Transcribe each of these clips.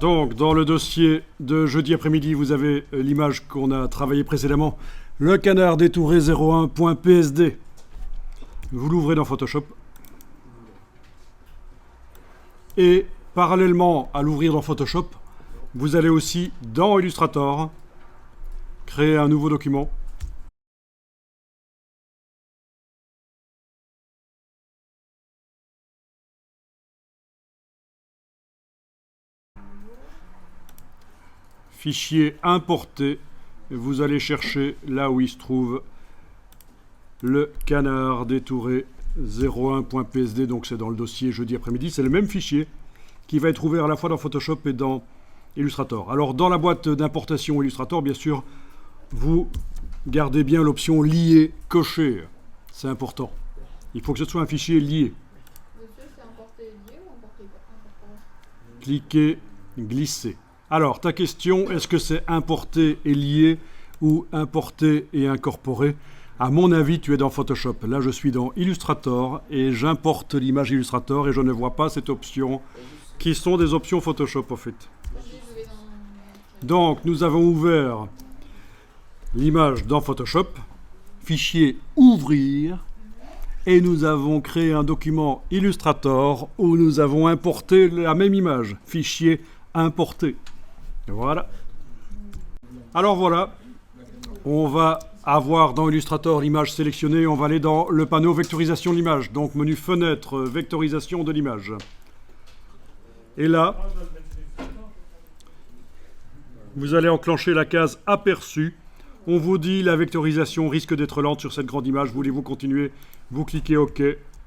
Donc, dans le dossier de jeudi après-midi, vous avez l'image qu'on a travaillée précédemment, le canard détouré 01.psd. Vous l'ouvrez dans Photoshop. Et parallèlement à l'ouvrir dans Photoshop, vous allez aussi, dans Illustrator, créer un nouveau document. Fichier importé, vous allez chercher là où il se trouve le canard détouré 01.psd, donc c'est dans le dossier jeudi après-midi. C'est le même fichier qui va être ouvert à la fois dans Photoshop et dans Illustrator. Alors dans la boîte d'importation Illustrator, bien sûr, vous gardez bien l'option lier cochée. C'est important. Il faut que ce soit un fichier lié. Monsieur, c'est importé lié ou importé incorporé? Cliquez, glissez. Alors, ta question, est-ce que c'est importé et lié ou importé et incorporé? À mon avis, tu es dans Photoshop. Là, je suis dans Illustrator et j'importe l'image Illustrator et je ne vois pas cette option qui sont des options Photoshop, en fait. Donc, nous avons ouvert l'image dans Photoshop, fichier ouvrir, et nous avons créé un document Illustrator où nous avons importé la même image, fichier importé. Voilà. Alors voilà, on va avoir dans Illustrator l'image sélectionnée, on va aller dans le panneau vectorisation de l'image, donc menu fenêtre, vectorisation de l'image. Et là, vous allez enclencher la case aperçu. On vous dit la vectorisation risque d'être lente sur cette grande image, voulez-vous continuer? Vous cliquez OK,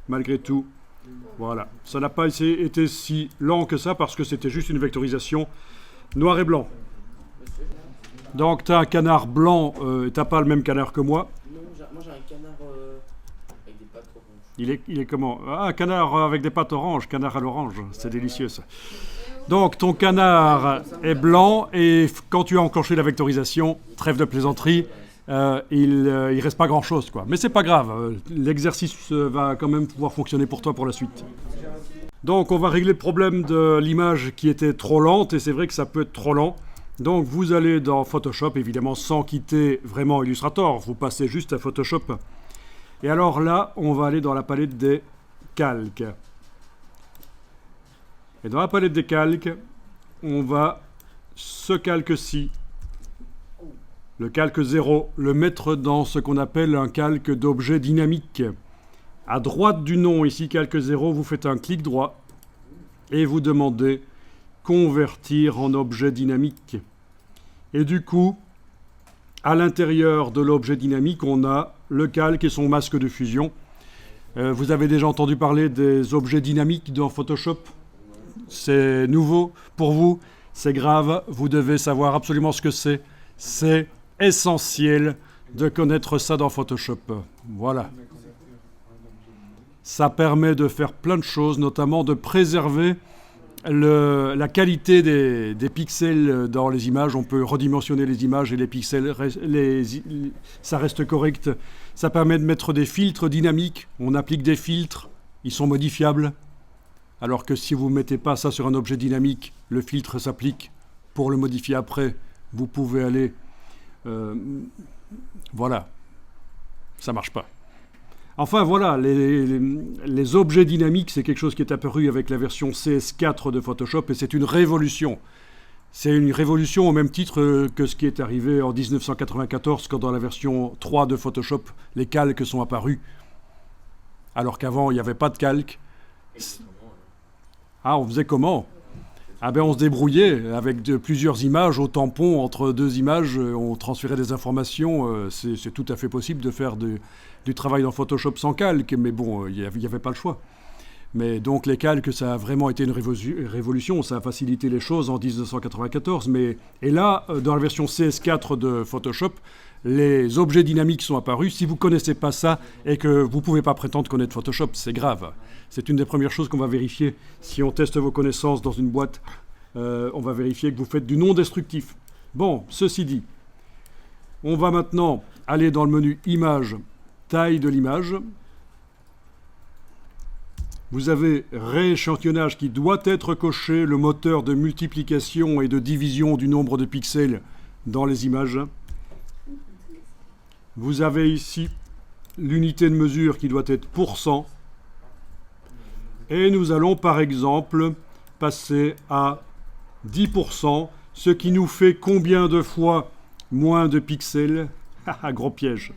malgré tout. Voilà, ça n'a pas été si lent que ça parce que c'était juste une vectorisation noir et blanc. Donc, tu as un canard blanc, tu n'as pas le même canard que moi. Non, moi j'ai un canard avec des pattes oranges. Il est comment? Ah, un canard avec des pattes oranges, canard à l'orange, c'est délicieux ça. Donc, ton canard est blanc et quand tu as enclenché la vectorisation, trêve de plaisanterie, il reste pas grand-chose, quoi. Mais c'est pas grave, l'exercice va quand même pouvoir fonctionner pour toi pour la suite. Donc, on va régler le problème de l'image qui était trop lente et c'est vrai que ça peut être trop lent. Donc vous allez dans Photoshop, évidemment sans quitter vraiment Illustrator, vous passez juste à Photoshop. Et alors là, on va aller dans la palette des calques. Et dans la palette des calques, on va ce calque-ci, le calque 0, le mettre dans ce qu'on appelle un calque d'objet dynamique. À droite du nom, ici calque 0, vous faites un clic droit et vous demandez convertir en objet dynamique. Et du coup, à l'intérieur de l'objet dynamique, on a le calque et son masque de fusion. Vous avez déjà entendu parler des objets dynamiques dans Photoshop? C'est nouveau pour vous, c'est grave, vous devez savoir absolument ce que c'est. C'est essentiel de connaître ça dans Photoshop. Voilà. Ça permet de faire plein de choses, notamment de préserver la qualité des pixels dans les images. On peut redimensionner les images et les pixels, ça reste correct. Ça permet de mettre des filtres dynamiques. On applique des filtres, ils sont modifiables. Alors que si vous ne mettez pas ça sur un objet dynamique, le filtre s'applique. Pour le modifier après, vous pouvez aller... voilà. Ça ne marche pas. Enfin voilà, les objets dynamiques, c'est quelque chose qui est apparu avec la version CS4 de Photoshop et c'est une révolution. C'est une révolution au même titre que ce qui est arrivé en 1994 quand dans la version 3 de Photoshop, les calques sont apparus. Alors qu'avant, il n'y avait pas de calque. Ah, on faisait comment? Ah ben on se débrouillait avec plusieurs images au tampon, entre deux images, on transférait des informations, c'est tout à fait possible de faire du travail dans Photoshop sans calque, mais bon, il n'y avait pas le choix. Mais donc les calques, ça a vraiment été une révolution, ça a facilité les choses en 1994, et là, dans la version CS4 de Photoshop, les objets dynamiques sont apparus. Si vous ne connaissez pas ça et que vous ne pouvez pas prétendre connaître Photoshop, c'est grave. C'est une des premières choses qu'on va vérifier. Si on teste vos connaissances dans une boîte, on va vérifier que vous faites du non destructif. Bon, ceci dit, on va maintenant aller dans le menu Images, taille de l'image. Vous avez rééchantillonnage qui doit être coché, le moteur de multiplication et de division du nombre de pixels dans les images. Vous avez ici l'unité de mesure qui doit être %. Et nous allons par exemple passer à 10%, ce qui nous fait combien de fois moins de pixels? Gros piège.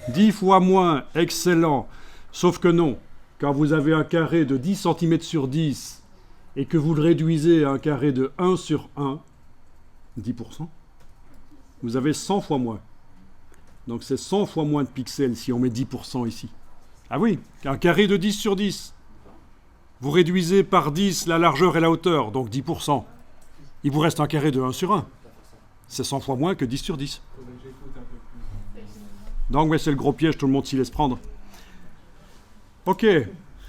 10 fois moins, excellent. Sauf que non, quand vous avez un carré de 10 cm sur 10 et que vous le réduisez à un carré de 1 sur 1, 10%, vous avez 100 fois moins. Donc c'est 100 fois moins de pixels si on met 10% ici. Ah oui, un carré de 10 sur 10. Vous réduisez par 10 la largeur et la hauteur, donc 10%. Il vous reste un carré de 1 sur 1. C'est 100 fois moins que 10 sur 10. Donc ouais, c'est le gros piège, tout le monde s'y laisse prendre. Ok,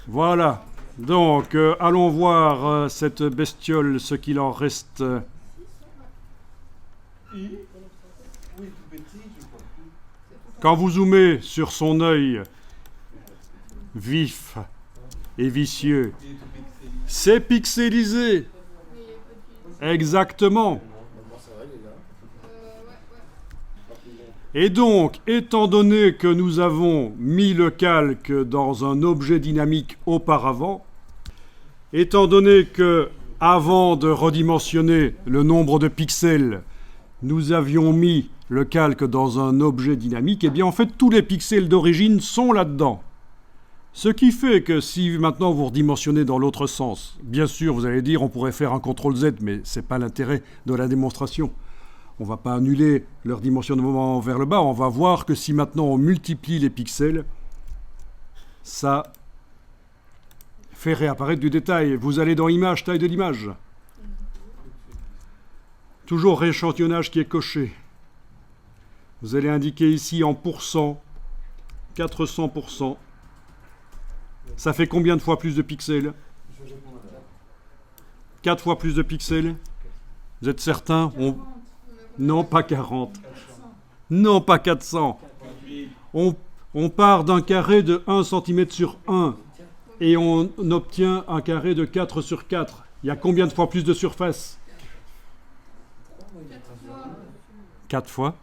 voilà. Donc, allons voir cette bestiole, ce qu'il en reste. Quand vous zoomez sur son œil vif et vicieux, c'est pixelisé. Exactement. Et donc, étant donné que nous avons mis le calque dans un objet dynamique auparavant, étant donné que, avant de redimensionner le nombre de pixels, nous avions mis le calque dans un objet dynamique, eh bien en fait tous les pixels d'origine sont là-dedans. Ce qui fait que si maintenant vous redimensionnez dans l'autre sens, bien sûr vous allez dire on pourrait faire un CTRL-Z, mais ce n'est pas l'intérêt de la démonstration. On ne va pas annuler leur dimensionnement vers le bas, on va voir que si maintenant on multiplie les pixels, ça fait réapparaître du détail. Vous allez dans Images, taille de l'image. Toujours rééchantillonnage qui est coché. Vous allez indiquer ici en pourcent, 400%. Ça fait combien de fois plus de pixels? 4 fois plus de pixels? Vous êtes certain? Non, pas 40. Non, pas 400. On part d'un carré de 1 cm sur 1 et on obtient un carré de 4 sur 4. Il y a combien de fois plus de surface? 4 fois.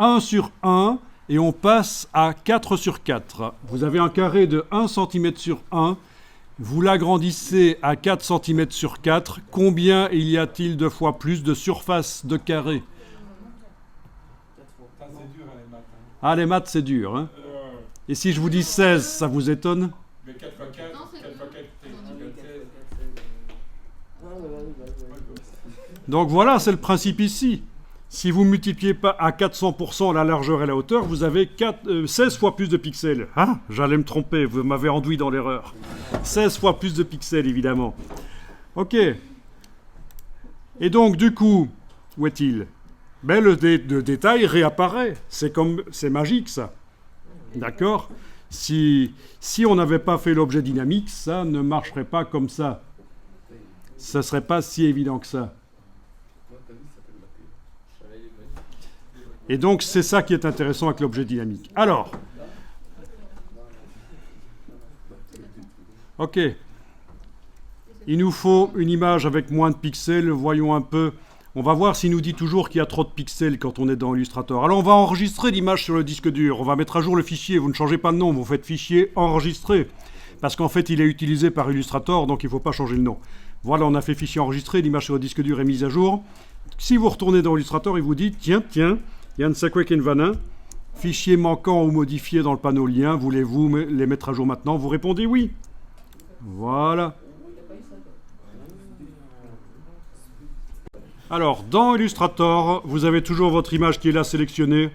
1 sur 1 et on passe à 4 sur 4. Vous avez un carré de 1 cm sur 1. Vous l'agrandissez à 4 cm sur 4. Combien y a-t-il de fois plus de surface de carré? Ah, les maths, c'est dur. Hein. Et si je vous dis 16, ça vous étonne? Mais 4 fois 4, 4 fois 4, Donc voilà, c'est le principe ici. Si vous ne multipliez pas à 400% la largeur et la hauteur, vous avez 16 fois plus de pixels. Ah, j'allais me tromper, vous m'avez enduit dans l'erreur. 16 fois plus de pixels, évidemment. Ok. Et donc, du coup, où est-il? Ben, le détail réapparaît. C'est magique, ça. D'accord? Si on n'avait pas fait l'objet dynamique, ça ne marcherait pas comme ça. Ça ne serait pas si évident que ça. Et donc, c'est ça qui est intéressant avec l'objet dynamique. Alors, ok. Il nous faut une image avec moins de pixels. Voyons un peu. On va voir s'il nous dit toujours qu'il y a trop de pixels quand on est dans Illustrator. Alors, on va enregistrer l'image sur le disque dur. On va mettre à jour le fichier. Vous ne changez pas de nom. Vous faites fichier enregistré. Parce qu'en fait, il est utilisé par Illustrator, donc il ne faut pas changer le nom. Voilà, on a fait fichier enregistré. L'image sur le disque dur est mise à jour. Si vous retournez dans Illustrator, il vous dit, tiens, Jan Sekwekenvana, fichier manquant ou modifié dans le panneau lien, voulez-vous les mettre à jour maintenant? Vous répondez oui. Voilà. Alors, dans Illustrator, vous avez toujours votre image qui est là sélectionnée.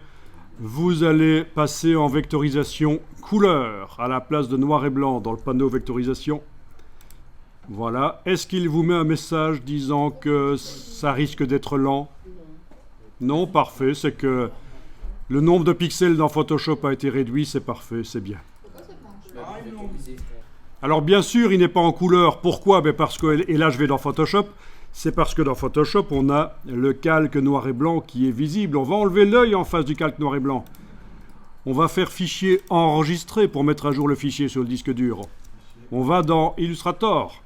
Vous allez passer en vectorisation couleur à la place de noir et blanc dans le panneau vectorisation. Voilà. Est-ce qu'il vous met un message disant que ça risque d'être lent? Non, parfait. C'est que le nombre de pixels dans Photoshop a été réduit. C'est parfait, c'est bien. Alors, bien sûr, il n'est pas en couleur. Pourquoi? Parce que, et là, je vais dans Photoshop. C'est parce que dans Photoshop, on a le calque noir et blanc qui est visible. On va enlever l'œil en face du calque noir et blanc. On va faire fichier enregistré pour mettre à jour le fichier sur le disque dur. On va dans Illustrator.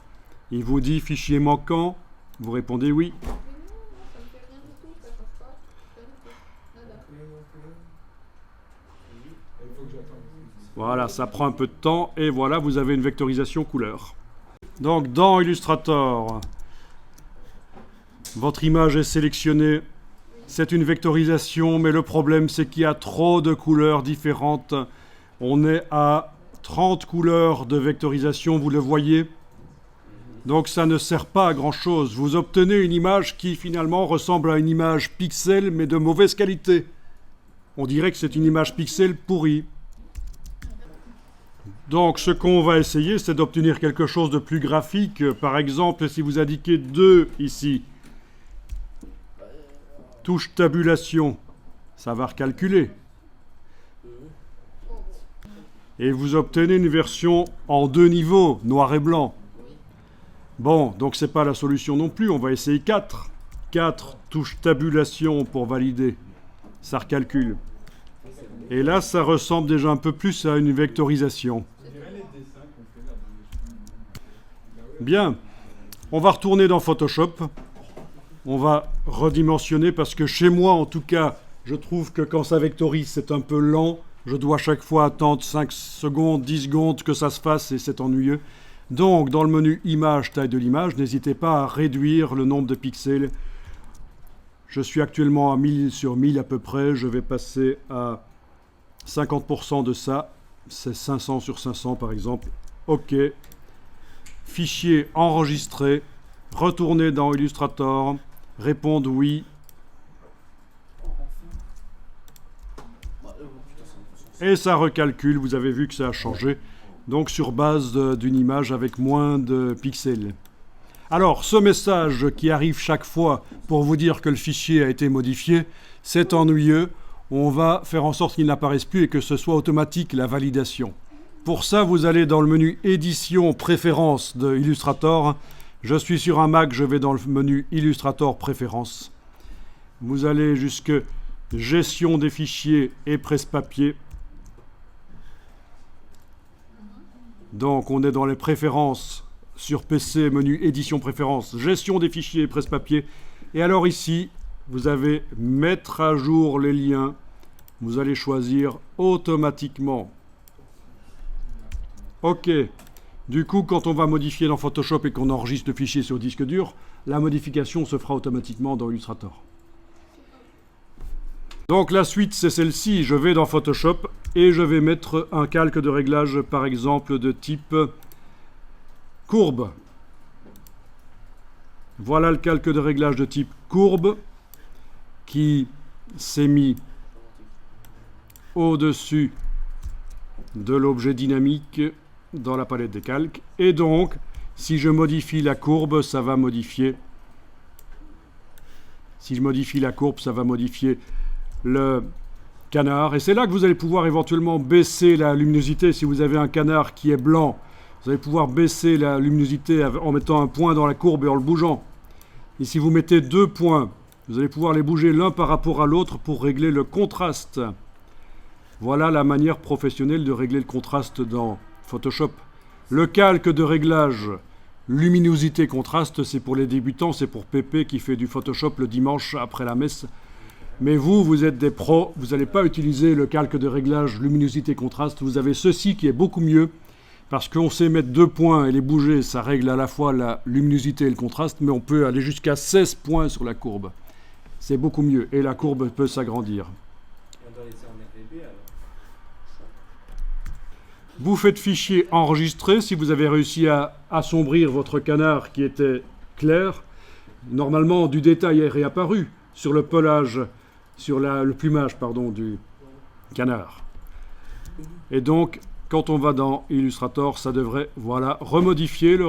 Il vous dit fichier manquant. Vous répondez oui. Mais non, ça me fait rien du tout, ça passe pas. Rien du tout. Nada. Il faut que j'attende. Voilà, ça prend un peu de temps et voilà, vous avez une vectorisation couleur. Donc dans Illustrator, votre image est sélectionnée. C'est une vectorisation, mais le problème c'est qu'il y a trop de couleurs différentes. On est à 30 couleurs de vectorisation, vous le voyez. Donc ça ne sert pas à grand chose. Vous obtenez une image qui finalement ressemble à une image pixel, mais de mauvaise qualité. On dirait que c'est une image pixel pourrie. Donc ce qu'on va essayer, c'est d'obtenir quelque chose de plus graphique. Par exemple, si vous indiquez 2 ici, touche tabulation, ça va recalculer. Et vous obtenez une version en 2 niveaux, noir et blanc. Bon, donc c'est pas la solution non plus, on va essayer 4. 4, touche tabulation pour valider. Ça recalcule. Et là, ça ressemble déjà un peu plus à une vectorisation. Bien, on va retourner dans Photoshop. On va redimensionner parce que chez moi, en tout cas, je trouve que quand ça vectorise, c'est un peu lent. Je dois chaque fois attendre 5 secondes, 10 secondes que ça se fasse et c'est ennuyeux. Donc, dans le menu Image, taille de l'image, n'hésitez pas à réduire le nombre de pixels. Je suis actuellement à 1000 sur 1000 à peu près. Je vais passer à 50% de ça. C'est 500 sur 500 par exemple. OK. Fichier enregistré. Retournez dans Illustrator. Répondre oui. Et ça recalcule. Vous avez vu que ça a changé. Donc sur base d'une image avec moins de pixels. Alors, ce message qui arrive chaque fois pour vous dire que le fichier a été modifié, c'est ennuyeux. On va faire en sorte qu'il n'apparaisse plus et que ce soit automatique la validation. Pour ça, vous allez dans le menu Édition, Préférences de Illustrator. Je suis sur un Mac, je vais dans le menu Illustrator, Préférences. Vous allez jusque Gestion des fichiers et presse-papier. Donc, on est dans les préférences sur PC, menu Édition Préférences, Gestion des fichiers et presse-papier. Et alors ici, vous avez Mettre à jour les liens. Vous allez choisir automatiquement. OK. Du coup, quand on va modifier dans Photoshop et qu'on enregistre le fichier sur disque dur, la modification se fera automatiquement dans Illustrator. Donc la suite, c'est celle-ci. Je vais dans Photoshop et je vais mettre un calque de réglage, par exemple, de type courbe. Voilà le calque de réglage de type courbe qui s'est mis au-dessus de l'objet dynamique dans la palette des calques. Et donc, si je modifie la courbe, ça va modifier. Si je modifie la courbe, ça va modifier le canard. Et c'est là que vous allez pouvoir éventuellement baisser la luminosité. Si vous avez un canard qui est blanc, vous allez pouvoir baisser la luminosité en mettant un point dans la courbe et en le bougeant. Et si vous mettez 2 points, vous allez pouvoir les bouger l'un par rapport à l'autre pour régler le contraste. Voilà la manière professionnelle de régler le contraste dans Photoshop. Le calque de réglage luminosité contraste, c'est pour les débutants, c'est pour Pépé qui fait du Photoshop le dimanche après la messe. Mais vous, vous êtes des pros, vous n'allez pas utiliser le calque de réglage luminosité contraste. Vous avez ceci qui est beaucoup mieux, parce qu'on sait mettre 2 points et les bouger, ça règle à la fois la luminosité et le contraste, mais on peut aller jusqu'à 16 points sur la courbe. C'est beaucoup mieux, et la courbe peut s'agrandir. On doit laisser en RGB alors. Vous faites fichier enregistré, si vous avez réussi à assombrir votre canard qui était clair. Normalement, du détail est réapparu sur le pelage, sur le plumage pardon, du canard. Et donc, quand on va dans Illustrator, ça devrait remodifier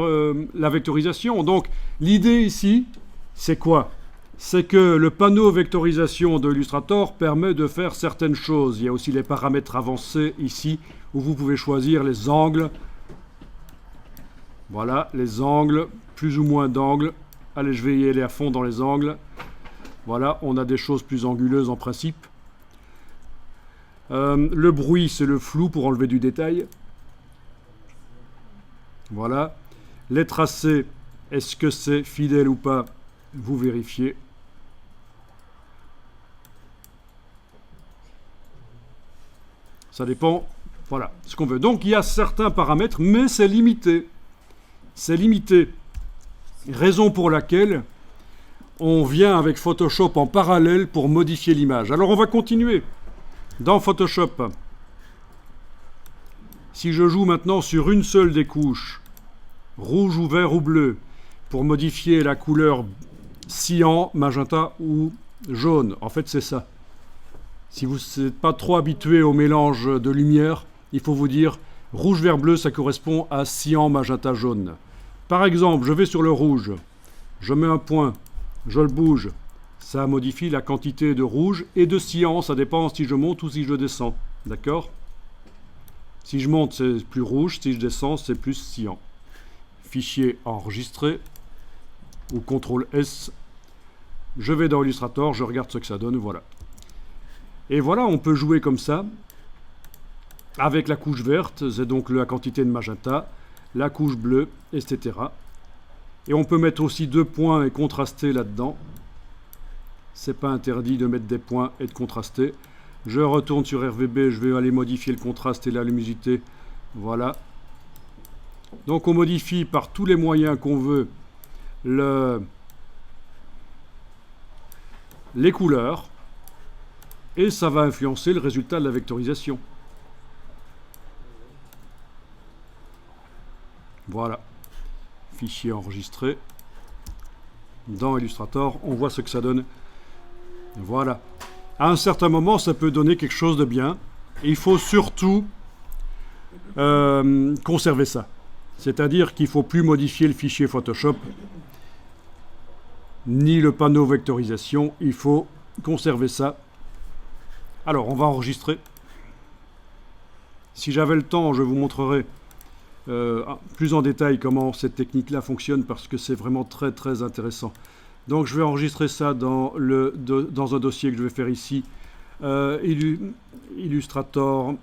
la vectorisation. Donc, l'idée ici, c'est quoi? C'est que le panneau vectorisation de Illustrator permet de faire certaines choses. Il y a aussi les paramètres avancés ici, où vous pouvez choisir les angles. Voilà, les angles, plus ou moins d'angles. Allez, je vais y aller à fond dans les angles. Voilà, on a des choses plus anguleuses en principe. Le bruit, c'est le flou pour enlever du détail. Voilà. Les tracés, est-ce que c'est fidèle ou pas? Vous vérifiez. Ça dépend, voilà, ce qu'on veut. Donc, il y a certains paramètres, mais c'est limité. C'est limité. Raison pour laquelle on vient avec Photoshop en parallèle pour modifier l'image. Alors, on va continuer. Dans Photoshop, si je joue maintenant sur une seule des couches, rouge ou vert ou bleu, pour modifier la couleur cyan, magenta ou jaune, en fait, c'est ça. Si vous n'êtes pas trop habitué au mélange de lumière, il faut vous dire rouge, vert, bleu, ça correspond à cyan, magenta, jaune. Par exemple, je vais sur le rouge, je mets un point, je le bouge, ça modifie la quantité de rouge et de cyan, ça dépend si je monte ou si je descends. D'accord? Si je monte, c'est plus rouge, si je descends, c'est plus cyan. Fichier enregistré, ou CTRL S, je vais dans Illustrator, je regarde ce que ça donne, voilà. Et voilà, on peut jouer comme ça, avec la couche verte, c'est donc la quantité de magenta, la couche bleue, etc. Et on peut mettre aussi 2 points et contraster là-dedans. C'est pas interdit de mettre des points et de contraster. Je retourne sur RVB, je vais aller modifier le contraste et la luminosité. Voilà. Donc on modifie par tous les moyens qu'on veut les couleurs. Et ça va influencer le résultat de la vectorisation. Voilà. Fichier enregistré. Dans Illustrator, on voit ce que ça donne. Voilà. À un certain moment, ça peut donner quelque chose de bien. Et il faut surtout conserver ça. C'est-à-dire qu'il ne faut plus modifier le fichier Photoshop, ni le panneau vectorisation. Il faut conserver ça. Alors, on va enregistrer. Si j'avais le temps, je vous montrerai plus en détail comment cette technique-là fonctionne parce que c'est vraiment très très intéressant. Donc, je vais enregistrer ça dans un dossier que je vais faire ici. Illustrator,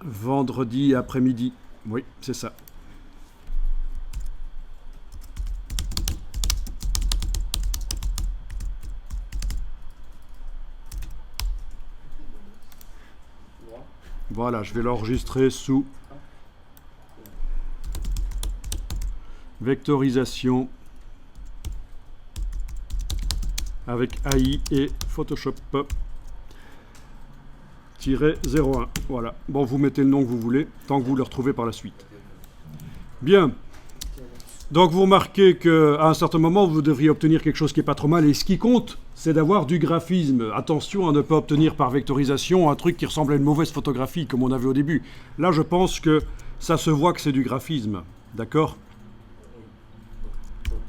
vendredi après-midi. Oui, c'est ça. Voilà, je vais l'enregistrer sous vectorisation avec AI et Photoshop -01. Voilà. Bon, vous mettez le nom que vous voulez, tant que vous le retrouvez par la suite. Bien. Donc, vous remarquez qu'à un certain moment, vous devriez obtenir quelque chose qui n'est pas trop mal. Et ce qui compte, c'est d'avoir du graphisme. Attention à ne pas obtenir par vectorisation un truc qui ressemble à une mauvaise photographie, comme on avait au début. Là, je pense que ça se voit que c'est du graphisme. D'accord?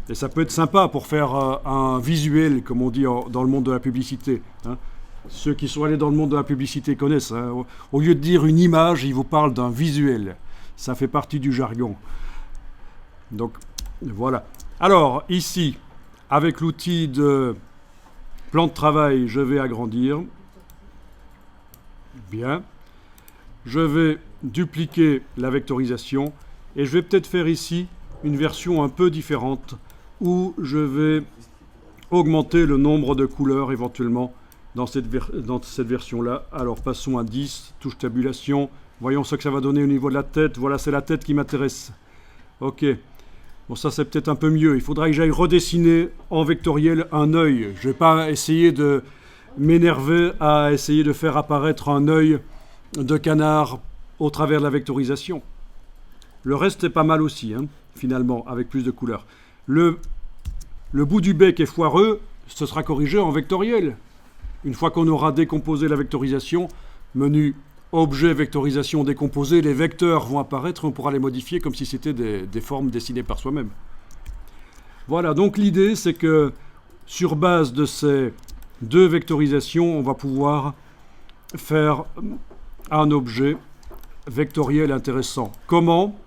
Et ça peut être sympa pour faire un visuel, comme on dit dans le monde de la publicité. Hein. Ceux qui sont allés dans le monde de la publicité connaissent. Hein. Au lieu de dire une image, ils vous parlent d'un visuel. Ça fait partie du jargon. Donc, voilà. Alors, ici, avec l'outil de plan de travail, je vais agrandir. Bien. Je vais dupliquer la vectorisation et je vais peut-être faire ici une version un peu différente où je vais augmenter le nombre de couleurs éventuellement dans cette version-là. Alors, passons à 10, touche tabulation. Voyons ce que ça va donner au niveau de la tête. Voilà, c'est la tête qui m'intéresse. OK. Bon, ça, c'est peut-être un peu mieux. Il faudra que j'aille redessiner en vectoriel un œil. Je ne vais pas essayer de m'énerver à essayer de faire apparaître un œil de canard au travers de la vectorisation. Le reste est pas mal aussi, hein, finalement, avec plus de couleurs. Le bout du bec est foireux, ce sera corrigé en vectoriel. Une fois qu'on aura décomposé la vectorisation, menu objet vectorisation décomposé, les vecteurs vont apparaître, on pourra les modifier comme si c'était des formes dessinées par soi-même. Voilà, donc l'idée c'est que sur base de ces 2 vectorisations, on va pouvoir faire un objet vectoriel intéressant. Comment?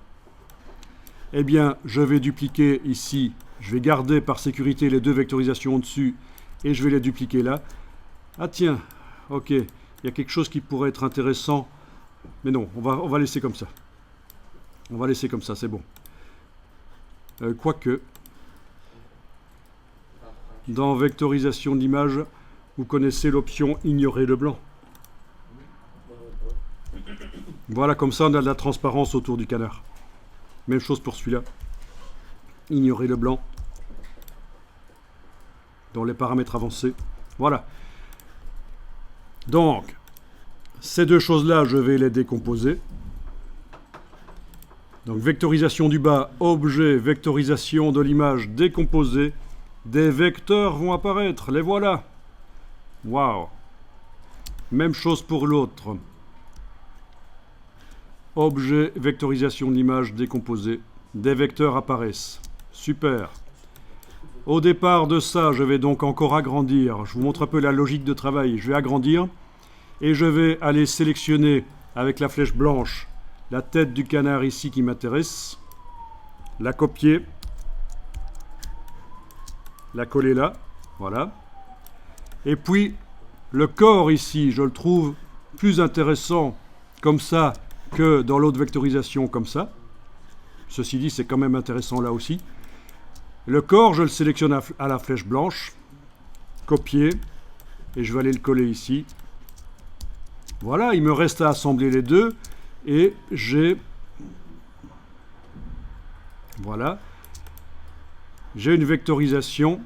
Eh bien, je vais dupliquer ici, je vais garder par sécurité les 2 vectorisations au-dessus et je vais les dupliquer là. Ah tiens, ok. il y a quelque chose qui pourrait être intéressant. Mais non, on va laisser comme ça. On va laisser comme ça, c'est bon. Quoique, dans vectorisation d'image, vous connaissez l'option ignorer le blanc. Voilà, comme ça on a de la transparence autour du canard. Même chose pour celui-là. Ignorer le blanc dans les paramètres avancés. Voilà. Donc, ces deux choses-là, je vais les décomposer. Donc, vectorisation du bas, objet, vectorisation de l'image décomposée. Des vecteurs vont apparaître, les voilà. Waouh. Même chose pour l'autre. Objet, vectorisation de l'image décomposée. Des vecteurs apparaissent. Super. Au départ de ça, je vais donc encore agrandir. Je vous montre un peu la logique de travail. Je vais agrandir et je vais aller sélectionner avec la flèche blanche la tête du canard ici qui m'intéresse, la copier, la coller là, voilà. Et puis le corps ici, je le trouve plus intéressant comme ça que dans l'autre vectorisation comme ça. Ceci dit, c'est quand même intéressant là aussi. Le corps, je le sélectionne à la flèche blanche, copier, et je vais aller le coller ici. Voilà, il me reste à assembler les deux, et j'ai... Voilà. J'ai une vectorisation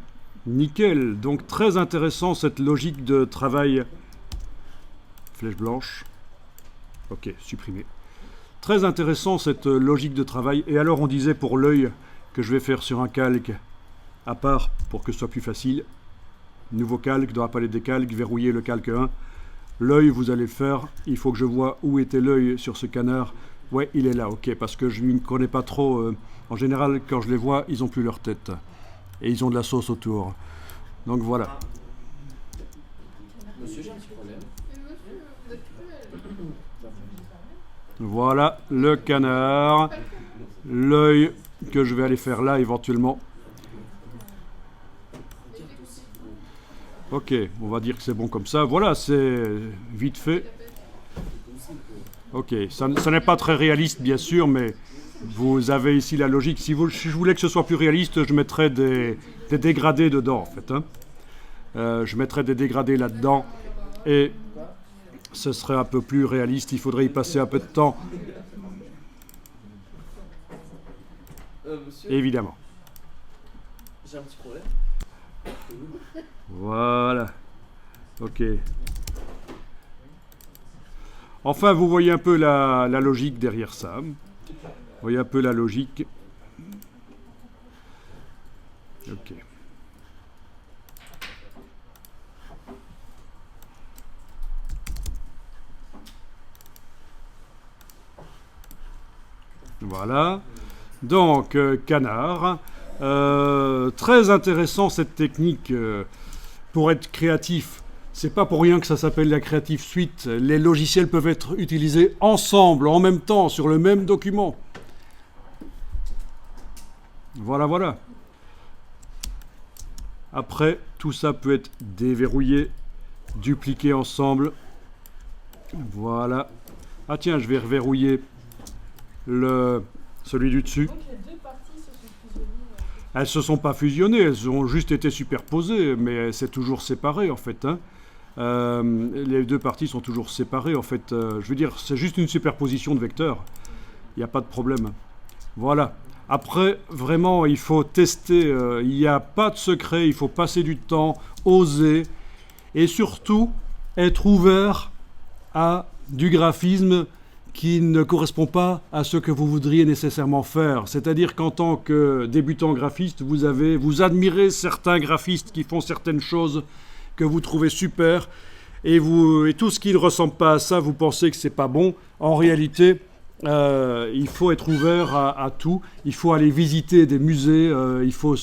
nickel. Donc très intéressant cette logique de travail. Flèche blanche. Ok, supprimé. Très intéressant cette logique de travail. Et alors on disait pour l'œil que je vais faire sur un calque à part pour que ce soit plus facile. Nouveau calque dans la palette des calques, verrouiller le calque 1. L'œil, vous allez le faire. Il faut que je vois où était l'œil sur ce canard. Ouais, il est là, ok, parce que je ne connais pas trop. En général, quand je les vois, ils n'ont plus leur tête. Et ils ont de la sauce autour. Donc voilà. Monsieur, j'ai un petit problème. Vous êtes cruel. Voilà le canard. L'œil que je vais aller faire là éventuellement. Ok, on va dire que c'est bon comme ça. Voilà, c'est vite fait. Ok, ça n'est pas très réaliste bien sûr, mais vous avez ici la logique. Si je voulais que ce soit plus réaliste, je mettrais des dégradés dedans en fait. Hein. Je mettrais des dégradés là-dedans et ce serait un peu plus réaliste. Il faudrait y passer un peu de temps. Monsieur, Évidemment. j'ai un petit problème. Voilà. Ok. Enfin, vous voyez un peu la logique derrière ça. Vous voyez un peu la logique. Ok. Voilà. Donc, canard. Très intéressant cette technique pour être créatif. C'est pas pour rien que ça s'appelle la Creative Suite. Les logiciels peuvent être utilisés ensemble, en même temps, sur le même document. Voilà, voilà. Après, tout ça peut être déverrouillé, dupliqué ensemble. Voilà. Ah tiens, je vais reverrouiller celui du dessus. Donc les deux parties se sont fusionnées. Elles ne se sont pas fusionnées, elles ont juste été superposées, mais c'est toujours séparé en fait. Hein. Les deux parties sont toujours séparées en fait. Je veux dire, c'est juste une superposition de vecteurs. Il n'y a pas de problème. Voilà. Après, vraiment, il faut tester. Il n'y a pas de secret. Il faut passer du temps, oser. Et surtout, être ouvert à du graphisme qui ne correspond pas à ce que vous voudriez nécessairement faire. C'est-à-dire qu'en tant que débutant graphiste, vous admirez certains graphistes qui font certaines choses que vous trouvez super, et tout ce qui ne ressemble pas à ça, vous pensez que c'est pas bon. En réalité, il faut être ouvert à tout. Il faut aller visiter des musées. Il faut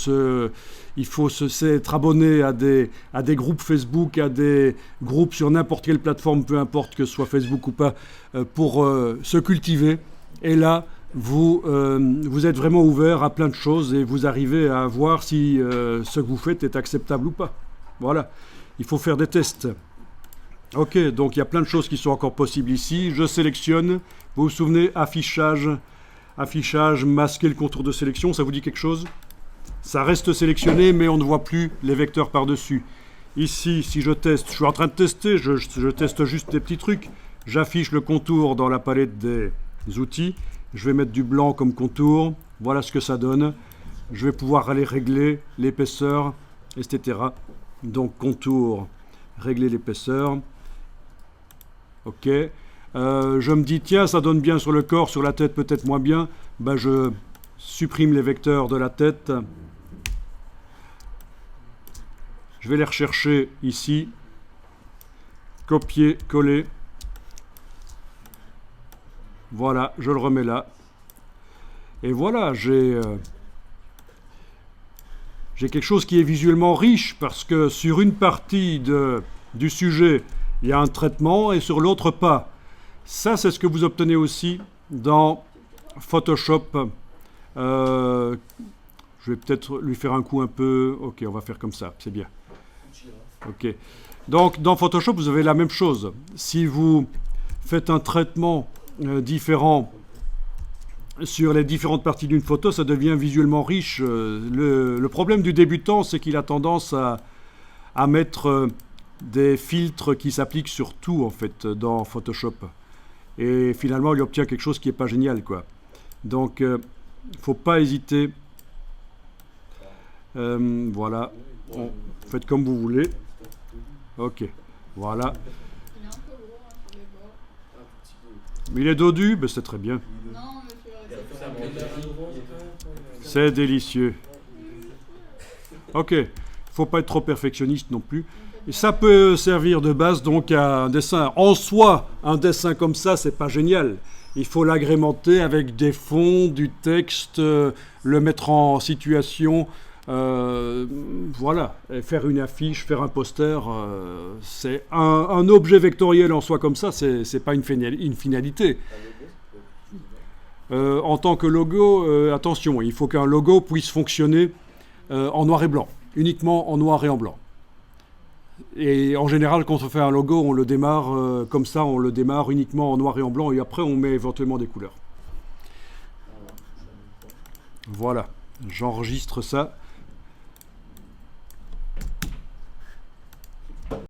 s'être abonné à des groupes Facebook, à des groupes sur n'importe quelle plateforme, peu importe que ce soit Facebook ou pas, pour se cultiver. Et là, vous êtes vraiment ouvert à plein de choses et vous arrivez à voir si ce que vous faites est acceptable ou pas. Voilà. Il faut faire des tests. Ok, donc il y a plein de choses qui sont encore possibles ici. Je sélectionne. Vous vous souvenez, affichage, masquer le contour de sélection, ça vous dit quelque chose? Ça reste sélectionné, mais on ne voit plus les vecteurs par-dessus. Ici, si je teste, je suis en train de tester, je teste juste des petits trucs. J'affiche le contour dans la palette des outils. Je vais mettre du blanc comme contour. Voilà ce que ça donne. Je vais pouvoir aller régler l'épaisseur, etc. Donc contour, régler l'épaisseur. Ok. Je me dis, tiens, ça donne bien sur le corps, sur la tête peut-être moins bien. Ben, je supprime les vecteurs de la tête. Je vais les rechercher ici. Copier, coller. Voilà, je le remets là. Et voilà, j'ai quelque chose qui est visuellement riche parce que sur une partie du sujet, il y a un traitement et sur l'autre pas. Ça, c'est ce que vous obtenez aussi dans Photoshop. Je vais peut-être lui faire un coup un peu... Ok, on va faire comme ça, c'est bien. Ok. Donc, dans Photoshop, vous avez la même chose. Si vous faites un traitement différent sur les différentes parties d'une photo, ça devient visuellement riche. Le problème du débutant, c'est qu'il a tendance à mettre des filtres qui s'appliquent sur tout, en fait, dans Photoshop. Et finalement, il obtient quelque chose qui n'est pas génial, quoi. Donc, il ne faut pas hésiter. Voilà. Faites comme vous voulez. Ok. Voilà. Il est un peu gros sur les bords. Mais il est dodu, ben c'est très bien. Non, mais je vais arrêter. C'est délicieux. Ok. Il ne faut pas être trop perfectionniste non plus. Et ça peut servir de base donc à un dessin. En soi, un dessin comme ça, c'est pas génial. Il faut l'agrémenter avec des fonds, du texte, le mettre en situation. Voilà, et faire une affiche, faire un poster, c'est un objet vectoriel en soi comme ça, c'est pas une finalité. En tant que logo, attention, il faut qu'un logo puisse fonctionner en noir et blanc, uniquement en noir et en blanc. Et en général, quand on fait un logo, on le démarre comme ça, on le démarre uniquement en noir et en blanc, et après on met éventuellement des couleurs. Voilà, j'enregistre ça.